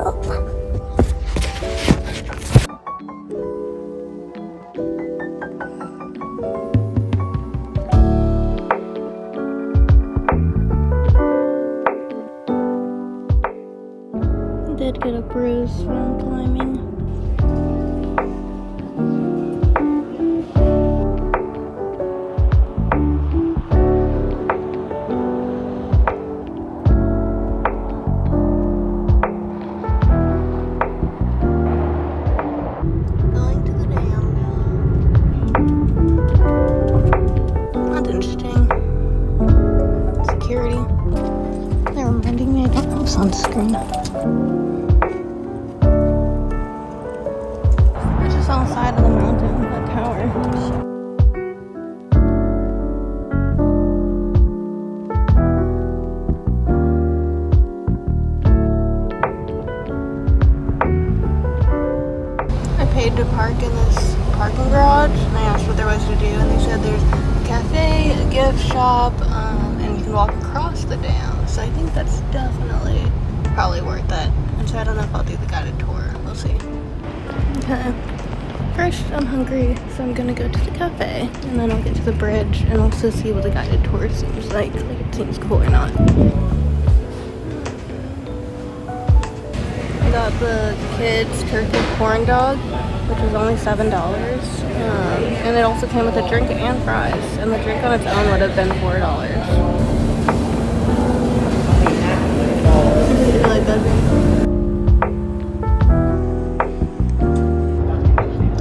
up. I did get a bruise from climbing. Sunscreen. It's just on the side of the mountain, that tower. I paid to park in this parking garage and I asked what there was to do, and they said there's a cafe, a gift shop, and you can walk across the dam. So I think that's definitely probably worth it. And so I don't know if I'll do the guided tour. We'll see. Okay. First, I'm hungry, so I'm gonna go to the cafe, and then I'll get to the bridge and also see what the guided tour seems like it seems cool or not. I got the kids turkey corn dog, which was only $7. And it also came with a drink and fries, and the drink on its own would have been $4. Really busy.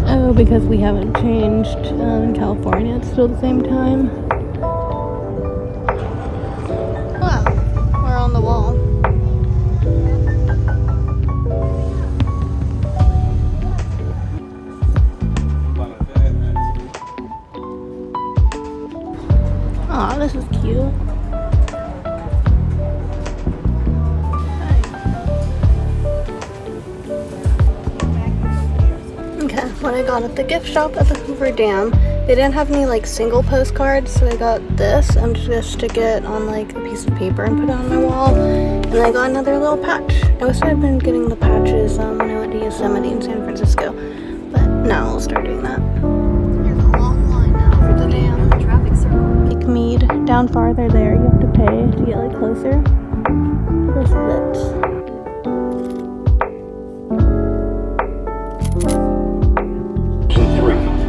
Oh, because we haven't changed in California, it's still the same time. Wow, we're on the wall. Aw, this is cute. When I got at the gift shop at the Hoover Dam, they didn't have any like single postcards, so I got this. I'm just gonna stick it on like a piece of paper and put it on my wall. And I got another little patch. I wish I'd been getting the patches when I went to Yosemite in San Francisco, but now I'll start doing that. There's a long line now for the dam. Traffic circle. Like Mead, down farther there, you have to pay to get like closer. This is it.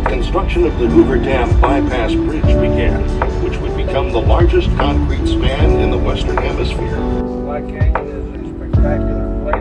Construction of the Hoover Dam bypass bridge began, which would become the largest concrete span in the Western Hemisphere. Black Canyon is a spectacular place.